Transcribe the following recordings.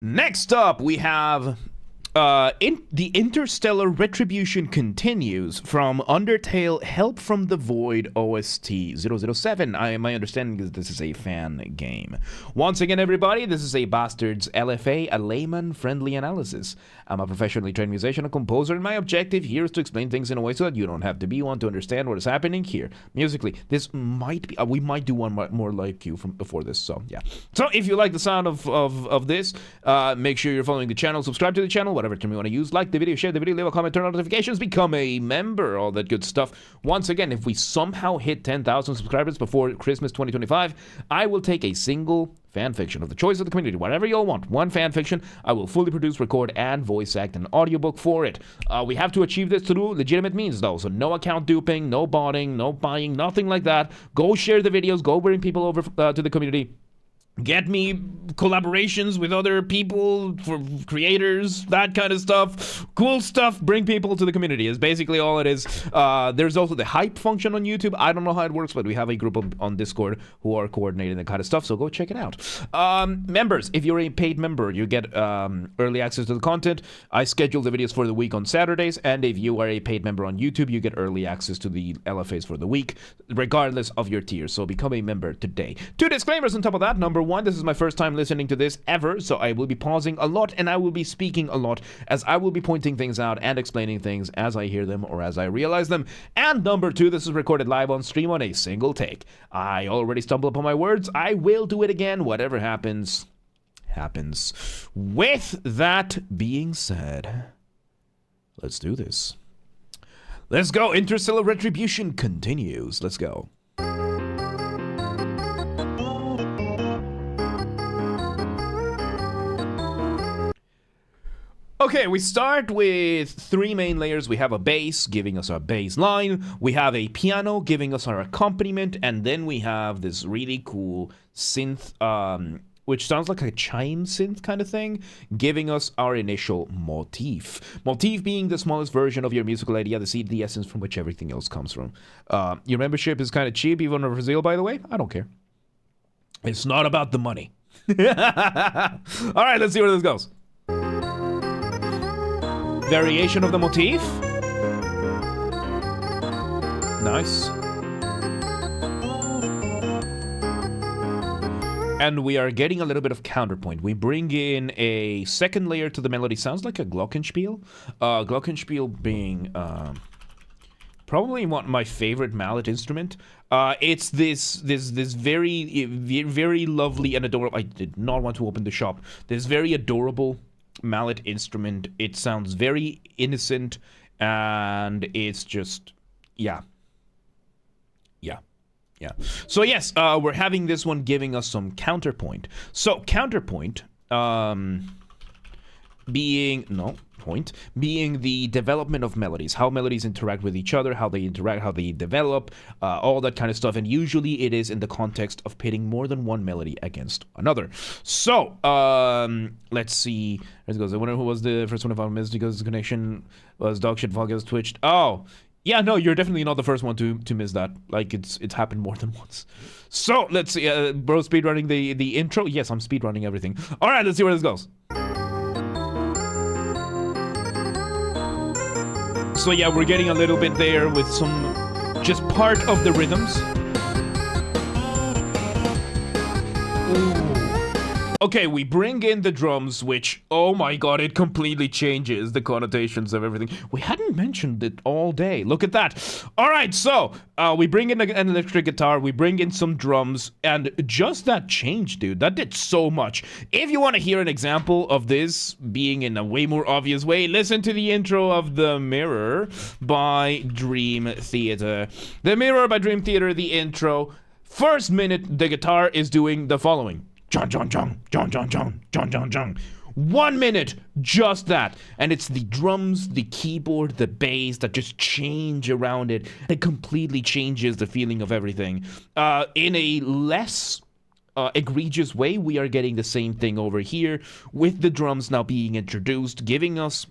Next up, we have the Interstellar Retribution continues from Undertale Help from the Void OST 007. My understanding is this is a fan game. Once again, everybody, this is a Basterd's LFA, a layman-friendly analysis. I'm a professionally trained musician and composer, and my objective here is to explain things in a way so that you don't have to be one to understand what is happening here. Musically, this might be, we might do one more like you from before this, so yeah. So if you like the sound of this, make sure you're following the channel, subscribe to the channel, whatever term you want to use, like the video, share the video, leave a comment, turn on notifications, become a member, all that good stuff. Once again, if we somehow hit 10,000 subscribers before Christmas 2025, I will take a single fanfiction of the choice of the community, whatever y'all want. One fanfiction, I will fully produce, record, and voice act an audiobook for it. We have to achieve this through legitimate means, though, so no account duping, no botting, no buying, nothing like that. Go share the videos, go bring people over to the community. Get me collaborations with other people, for creators, that kind of stuff. Cool stuff, bring people to the community is basically all it is. There's also the hype function on YouTube. I don't know how it works, but we have a group on Discord who are coordinating that kind of stuff, so go check it out. Members, if you're a paid member, you get early access to the content. I schedule the videos for the week on Saturdays, and if you are a paid member on YouTube, you get early access to the LFAs for the week, regardless of your tier, so become a member today. 2 disclaimers on top of that. Number 1, this is my first time listening to this ever, so I will be pausing a lot and I will be speaking a lot, as I will be pointing things out and explaining things as I hear them or as I realize them. And number 2, this is recorded live on stream on a single take. I already stumbled upon my words. I will do it again. Whatever happens, happens. With that being said, let's do this. Let's go. Interstellar Retribution continues. Let's go. Okay, we start with 3 main layers. We have a bass giving us our bass line, we have a piano giving us our accompaniment, and then we have this really cool synth, which sounds like a chime synth kind of thing, giving us our initial motif. Motif being the smallest version of your musical idea, the seed, the essence from which everything else comes from. Your membership is kind of cheap, even over Brazil, by the way. I don't care. It's not about the money. All right, let's see where this goes. Variation of the motif. Nice. And we are getting a little bit of counterpoint. We bring in a second layer to the melody. Sounds like a glockenspiel. Glockenspiel being probably my favorite mallet instrument. It's this very lovely and adorable. I did not want to open the shop. This very adorable mallet instrument. It sounds very innocent, and it's just yeah. So yes, we're having this one giving us some counterpoint. So counterpoint being the development of melodies, how melodies interact with each other, how they interact, how they develop, all that kind of stuff. And usually it is in the context of pitting more than one melody against another. So let's see. There it goes. I wonder who was the first one of our missed because the connection was dogshit. Volumes twitched. Oh, yeah, no, you're definitely not the first one to miss that. Like, it's happened more than once. So let's see. Bro, speedrunning the intro. Yes, I'm speedrunning everything. All right, let's see where this goes. So yeah, we're getting a little bit there with some, just part of the rhythms. Ooh. Okay, we bring in the drums, which, oh my god, it completely changes the connotations of everything. We hadn't mentioned it all day. Look at that. All right, so we bring in an electric guitar, we bring in some drums, and just that change, dude, that did so much. If you want to hear an example of this being in a way more obvious way, listen to the intro of The Mirror by Dream Theater. The Mirror by Dream Theater, the intro. First minute, the guitar is doing the following. John, John, John, John, John, John, John, John, John. 1 minute, just that. And it's the drums, the keyboard, the bass that just change around it. It completely changes the feeling of everything. In a less egregious way, we are getting the same thing over here with the drums now being introduced, giving us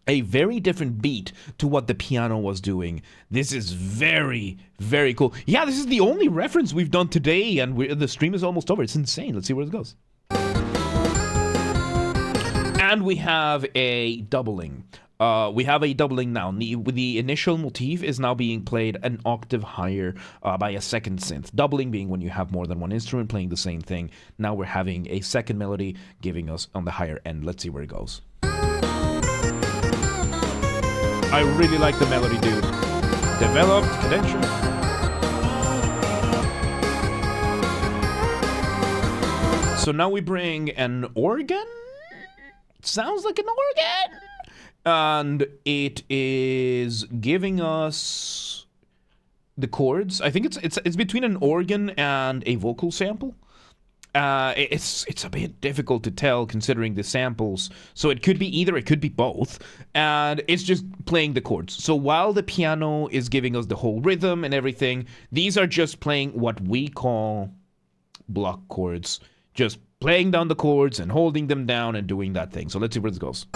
a very different beat to what the piano was doing. This is very, very cool. Yeah, this is the only reference we've done today, and the stream is almost over. It's insane. Let's see where it goes. And we have a doubling. We have a doubling now. The initial motif is now being played an octave higher by a second synth. Doubling being when you have more than one instrument playing the same thing. Now we're having a second melody giving us on the higher end. Let's see where it goes. I really like the melody, dude. Developed, cadential. So now we bring an organ? Sounds like an organ! And it is giving us the chords. I think it's between an organ and a vocal sample. It's a bit difficult to tell considering the samples. So it could be either, it could be both. And it's just playing the chords. So while the piano is giving us the whole rhythm and everything, these are just playing what we call block chords. Just playing down the chords and holding them down and doing that thing. So let's see where this goes.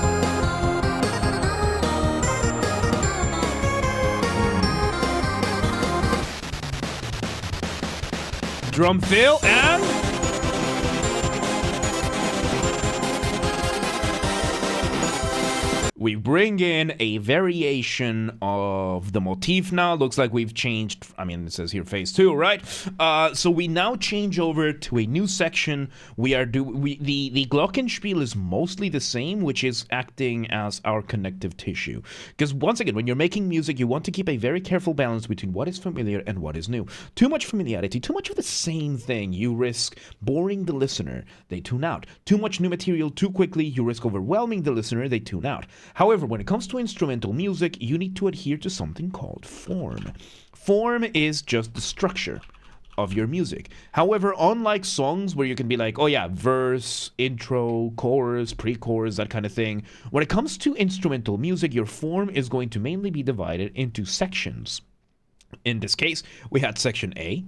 Drum fill and we bring in a variation of the motif now. Looks like we've changed, I mean, it says here phase 2, right? So we now change over to a new section. The glockenspiel is mostly the same, which is acting as our connective tissue. Because once again, when you're making music, you want to keep a very careful balance between what is familiar and what is new. Too much familiarity, too much of the same thing, you risk boring the listener, they tune out. Too much new material too quickly, you risk overwhelming the listener, they tune out. However, when it comes to instrumental music, you need to adhere to something called form. Form is just the structure of your music. However, unlike songs where you can be like, oh yeah, verse, intro, chorus, pre-chorus, that kind of thing, when it comes to instrumental music, your form is going to mainly be divided into sections. In this case, we had section A,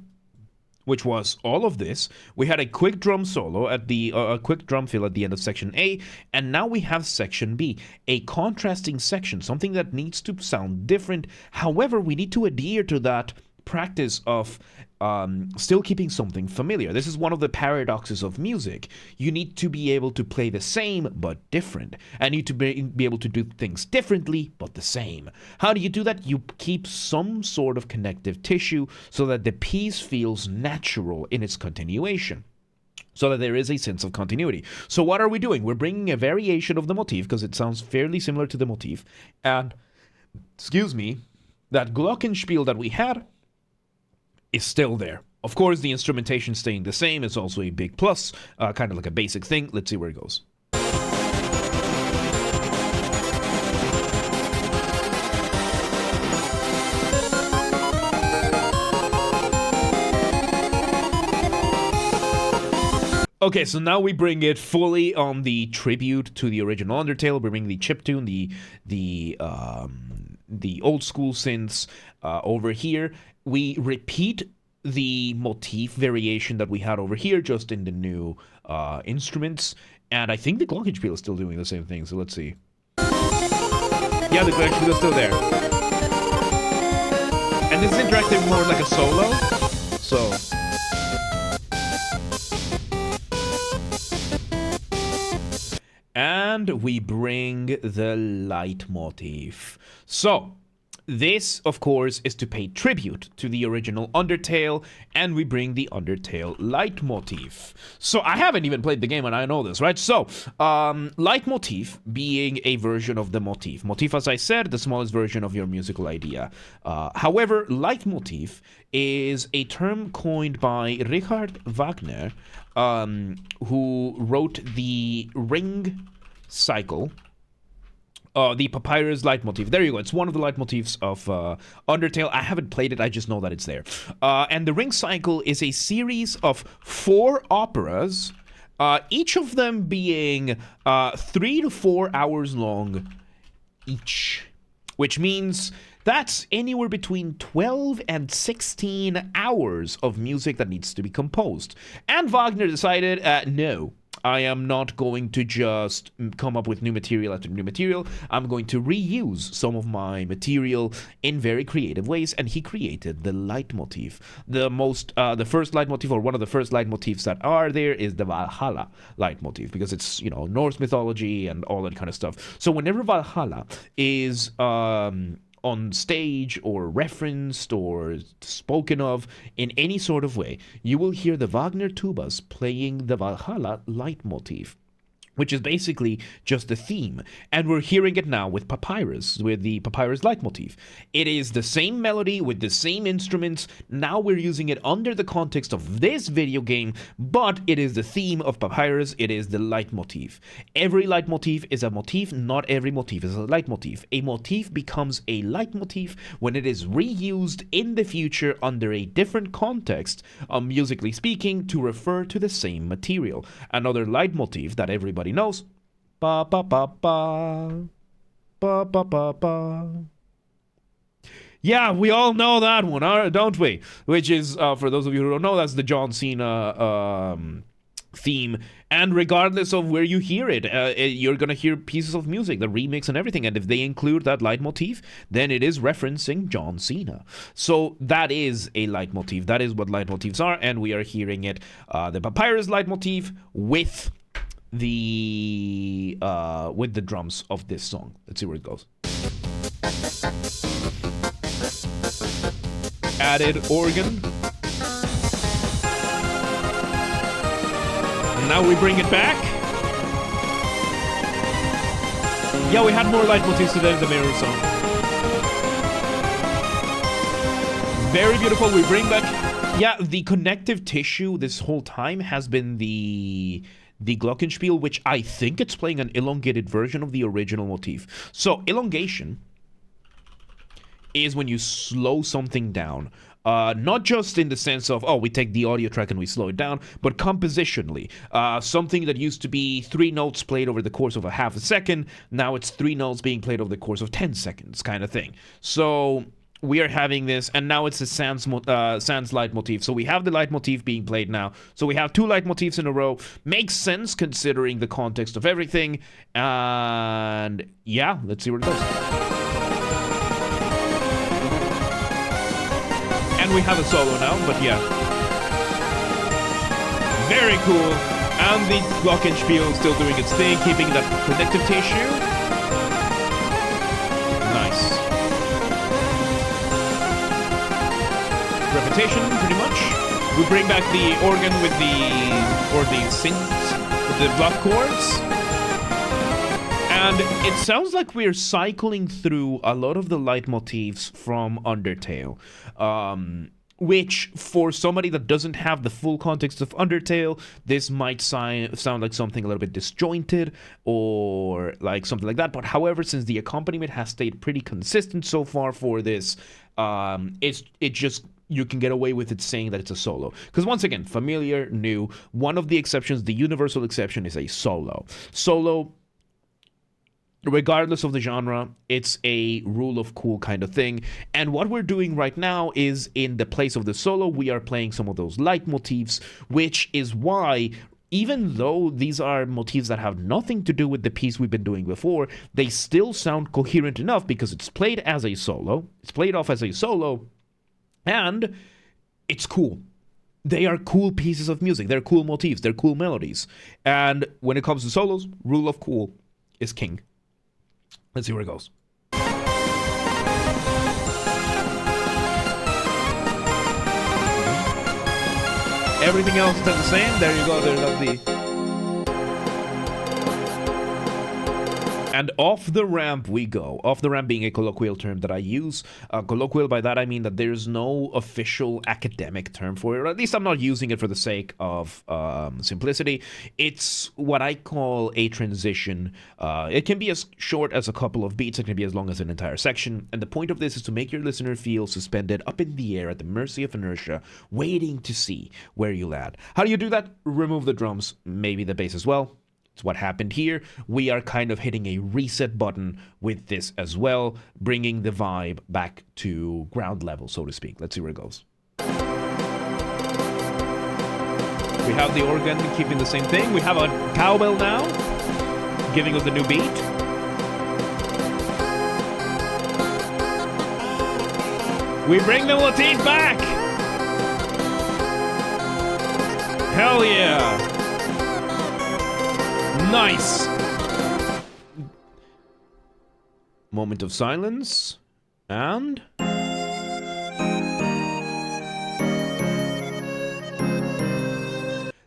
which was all of this. We had a quick drum solo at the a quick drum fill at the end of section A, and now we have section B, a contrasting section, something that needs to sound different. However, we need to adhere to that practice of still keeping something familiar. This is one of the paradoxes of music. You need to be able to play the same but different, and you need to be able to do things differently but the same. How do you do that? You keep some sort of connective tissue so that the piece feels natural in its continuation, so that there is a sense of continuity. So what are we doing? We're bringing a variation of the motif because it sounds fairly similar to the motif, and that glockenspiel that we had is still there. Of course, the instrumentation staying the same is also a big plus, kind of like a basic thing. Let's see where it goes. Okay, so now we bring it fully on the tribute to the original Undertale. We bring the chiptune, the old school synths over here. We repeat the motif variation that we had over here, just in the new instruments. And I think the glockenspiel is still doing the same thing, so let's see. Yeah, the glockenspiel is still there. And this is interacting more like a solo, so... And we bring the Leitmotif. So, this, of course, is to pay tribute to the original Undertale, and we bring the Undertale Leitmotif. So, I haven't even played the game, and I know this, right? So, Leitmotif being a version of the motif. Motif, as I said, the smallest version of your musical idea. However, Leitmotif is a term coined by Richard Wagner, who wrote the Ring cycle. The Papyrus Leitmotif. There you go. It's one of the leitmotifs of Undertale. I haven't played it. I just know that it's there. And the Ring Cycle is a series of 4 operas, each of them being 3 to 4 hours long each, which means that's anywhere between 12 and 16 hours of music that needs to be composed. And Wagner decided, no, I am not going to just come up with new material after new material. I'm going to reuse some of my material in very creative ways, and he created the leitmotif. The first leitmotif, or one of the first leitmotifs that are there, is the Valhalla leitmotif, because it's, Norse mythology and all that kind of stuff. So whenever Valhalla is on stage or referenced or spoken of in any sort of way, you will hear the Wagner tubas playing the Valhalla leitmotif, which is basically just the theme. And we're hearing it now with Papyrus, with the Papyrus leitmotif. It is the same melody with the same instruments. Now we're using it under the context of this video game, but it is the theme of Papyrus. It is the leitmotif. Every leitmotif is a motif. Not every motif is a leitmotif. A motif becomes a leitmotif when it is reused in the future under a different context, musically speaking, to refer to the same material. Another leitmotif that everybody knows. Ba ba ba ba. Ba ba ba ba. Yeah, we all know that one, don't we? Which is, for those of you who don't know, that's the John Cena theme. And regardless of where you hear it, you're going to hear pieces of music, the remix and everything. And if they include that leitmotif, then it is referencing John Cena. So that is a leitmotif. That is what leitmotifs are. And we are hearing it, the Papyrus leitmotif with the drums of this song. Let's see where it goes. Added organ. Now we bring it back. Yeah, we had more leitmotifs today in the Mirror song. Very beautiful. We bring back. Yeah, the connective tissue this whole time has been the Glockenspiel, which I think it's playing an elongated version of the original motif. So elongation is when you slow something down. Not just in the sense of, we take the audio track and we slow it down, but compositionally. Something that used to be 3 notes played over the course of a half a second, now it's 3 notes being played over the course of 10 seconds, kind of thing. So we are having this, and now it's a Sans leitmotif. So we have the leitmotif being played now. So we have 2 leitmotifs in a row. Makes sense considering the context of everything. And yeah, let's see where it goes. And we have a solo now, but yeah. Very cool. And the Glockenspiel still doing its thing, keeping that connective tissue. Nice. Repetition, pretty much. We bring back the organ with the synth, with the block chords. And it sounds like we're cycling through a lot of the leitmotifs from Undertale. Which, for somebody that doesn't have the full context of Undertale, this might sound like something a little bit disjointed or like something like that. But however, since the accompaniment has stayed pretty consistent so far for this, it just, you can get away with it saying that it's a solo. Because once again, familiar, new, one of the exceptions, the universal exception, is a solo. Solo, regardless of the genre, it's a rule of cool kind of thing. And what we're doing right now is, in the place of the solo, we are playing some of those leitmotifs, which is why, even though these are motifs that have nothing to do with the piece we've been doing before, they still sound coherent enough because it's played as a solo, it's played off as a solo, and it's cool. They are cool pieces of music. They're cool motifs. They're cool melodies. And when it comes to solos, rule of cool is king. Let's see where it goes. Everything else is the same. There you go. There's the... And off the ramp we go. Off the ramp being a colloquial term that I use. Colloquial, by that I mean that there's no official academic term for it, or at least I'm not using it for the sake of simplicity. It's what I call a transition. It can be as short as a couple of beats. It can be as long as an entire section. And the point of this is to make your listener feel suspended up in the air at the mercy of inertia, waiting to see where you land. How do you do that? Remove the drums, maybe the bass as well. It's what happened here. We are kind of hitting a reset button with this as well, bringing the vibe back to ground level, so to speak. Let's see where it goes. We have the organ keeping the same thing. We have a cowbell now, giving us the new beat. We bring the motif back! Hell yeah! Nice! Moment of silence. And...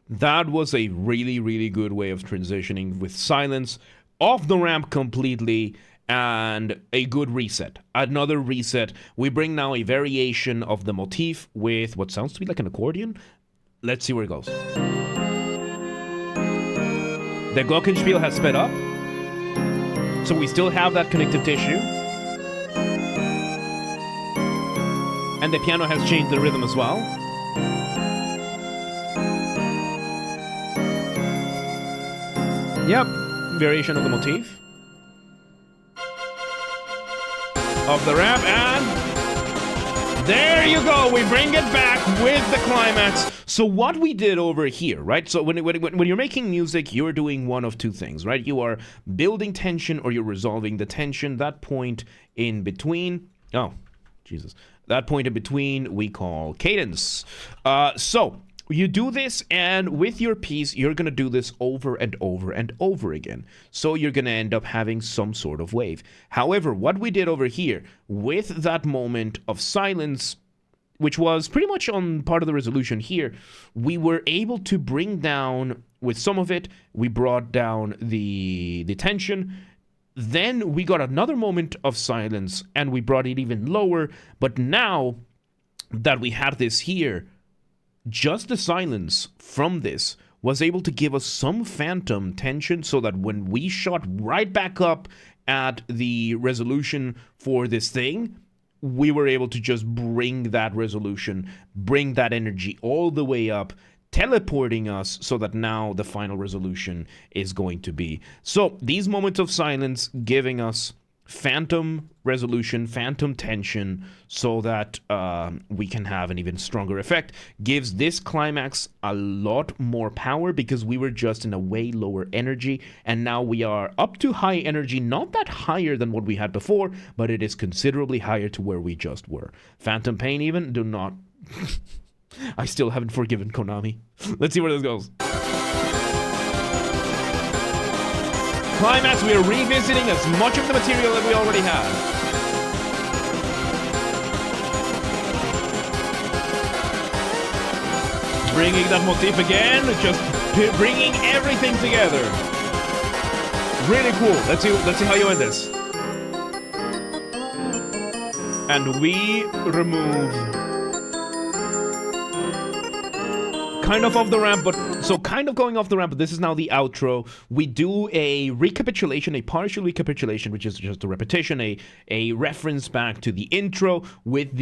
that was a really, really good way of transitioning with silence off the ramp completely and a good reset. Another reset. We bring now a variation of the motif with what sounds to be like an accordion. Let's see where it goes. The glockenspiel has sped up. So we still have that connective tissue. And the piano has changed the rhythm as well. Yep, variation of the motif. Of the ramp, and there you go. We bring it back with the climax. So what we did over here, right? So when you're making music, you're doing one of two things, right? You are building tension or you're resolving the tension. That point in between, oh, Jesus. That point in between we call cadence. So you do this, and with your piece, you're going to do this over and over and over again. So you're going to end up having some sort of wave. However, what we did over here, with that moment of silence, which was pretty much on part of the resolution here, we were able to bring down, with some of it, we brought down the tension. Then we got another moment of silence, and we brought it even lower. But now that we had this here, just the silence from this was able to give us some phantom tension so that when we shot right back up at the resolution for this thing, we were able to just bring that resolution, bring that energy all the way up, teleporting us so that now the final resolution is going to be. So these moments of silence giving us phantom resolution, phantom tension, so that we can have an even stronger effect. Gives this climax a lot more power because we were just in a way lower energy, and now we are up to high energy, not that higher than what we had before, but it is considerably higher to where we just were. Phantom pain even, do not... I still haven't forgiven Konami. Let's see where this goes. Climax, we are revisiting as much of the material that we already have. Bringing that motif again, just bringing everything together. Really cool. Let's see how you end this. And we remove kind of off the ramp, but so kind of going off the ramp, but this is now the outro. We do a recapitulation, a partial recapitulation, which is just a repetition, a reference back to the intro with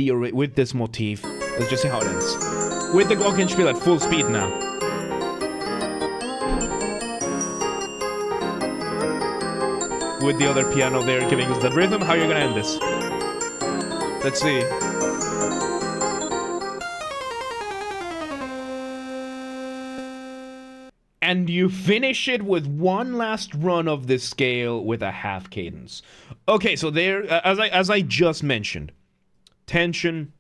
this motif. Let's just see how it ends. With the glockenspiel at full speed now. With the other piano there giving us the rhythm. How are you gonna end this? Let's see. And you finish it with one last run of this scale with a half cadence. Okay, so there, as I just mentioned, tension,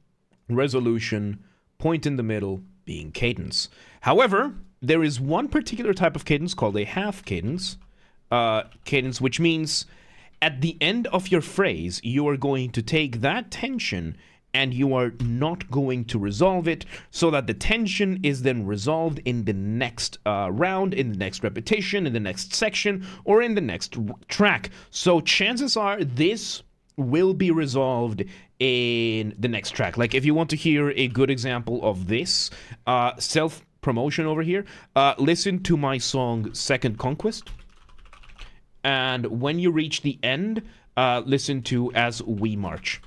resolution, point in the middle being cadence. However, there is one particular type of cadence called a half cadence. Cadence, which means at the end of your phrase, you are going to take that tension and you are not going to resolve it, so that the tension is then resolved in the next round, in the next repetition, in the next section, or in the next track. So chances are this will be resolved in the next track. Like if you want to hear a good example of this, self-promotion over here, listen to my song Second Conquest. And when you reach the end, listen to As We March.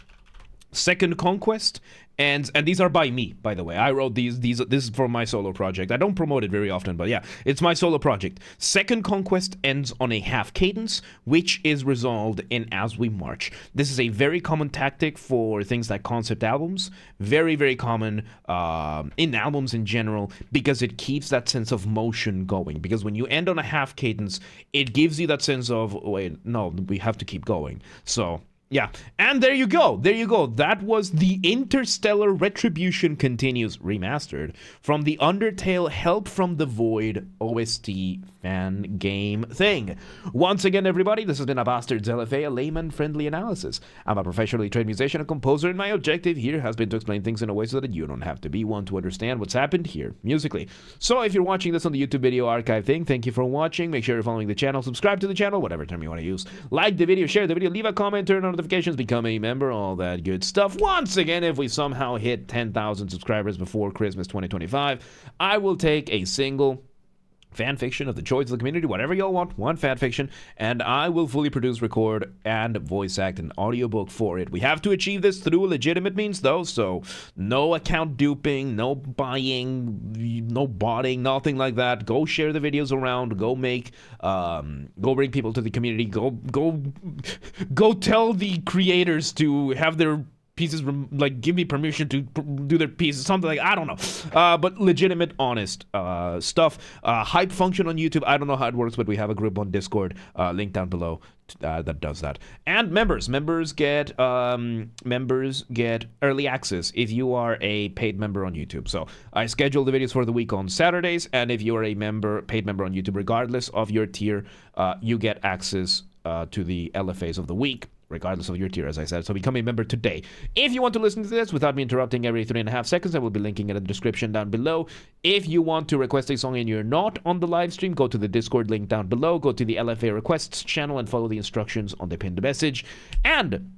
Second Conquest, and these are by me, by the way. I wrote these. This is for my solo project. I don't promote it very often, but yeah, it's my solo project. Second Conquest ends on a half cadence, which is resolved in As We March. This is a very common tactic for things like concept albums. Very, very common in albums in general, because it keeps that sense of motion going. Because when you end on a half cadence, it gives you that sense of, wait, no, we have to keep going. So yeah, and there you go. There you go. That was the Interstellar Retribution Continues Remastered from the Undertale Help from the Void OST fan game thing. Once again, everybody, this has been a Basterd's LFA, a layman-friendly analysis. I'm a professionally trained musician and composer, and my objective here has been to explain things in a way so that you don't have to be one to understand what's happened here musically. So if you're watching this on the YouTube video archive thing, thank you for watching. Make sure you're following the channel, subscribe to the channel, whatever term you want to use. Like the video, share the video, leave a comment, turn on notifications, become a member, all that good stuff. Once again, if we somehow hit 10,000 subscribers before Christmas 2025, I will take a single fan fiction of the choice of the community, whatever y'all want, one fan fiction, and I will fully produce, record, and voice act an audiobook for it. We have to achieve this through legitimate means, though, so no account duping, no buying, no botting, nothing like that. Go share the videos around, go make, go bring people to the community, go tell the creators to have their pieces, like, give me permission to do their pieces, something like, I don't know, but legitimate, honest stuff. Hype function on YouTube, I don't know how it works, but we have a group on Discord, link down below, that does that. And members get early access if you are a paid member on YouTube. So I schedule the videos for the week on Saturdays, and if you are a paid member on YouTube, regardless of your tier, you get access to the LFAs of the week, regardless of your tier, as I said. So become a member today. If you want to listen to this without me interrupting every 3.5 seconds, I will be linking it in the description down below. If you want to request a song and you're not on the live stream, go to the Discord link down below, go to the LFA requests channel and follow the instructions on the pinned message. And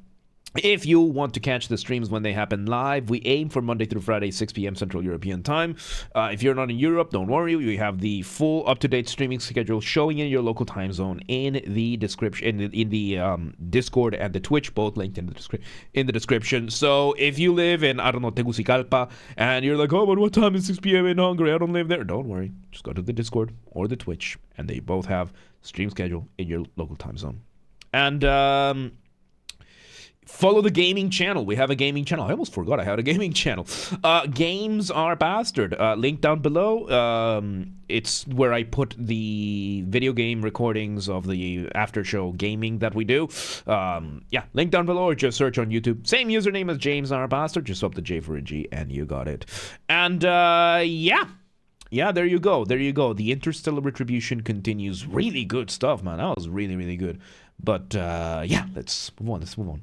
if you want to catch the streams when they happen live, we aim for Monday through Friday, 6 p.m. Central European Time. If you're not in Europe, don't worry. We have the full up-to-date streaming schedule showing in your local time zone in the description, in the Discord and the Twitch, both linked in the description. So if you live in, I don't know, Tegucigalpa, and you're like, oh, but what time is 6 p.m. in Hungary? I don't live there. Don't worry. Just go to the Discord or the Twitch, and they both have stream schedule in your local time zone. And follow the gaming channel. We have a gaming channel. I almost forgot I had a gaming channel. Games are Basterd. Link down below. It's where I put the video game recordings of the after show gaming that we do. Yeah, link down below, or just search on YouTube. Same username as James R. Basterd. Just swap the J for a G, and you got it. And yeah. Yeah, there you go. There you go. The Interstellar Retribution continues. Really good stuff, man. That was really, really good. But yeah, let's move on.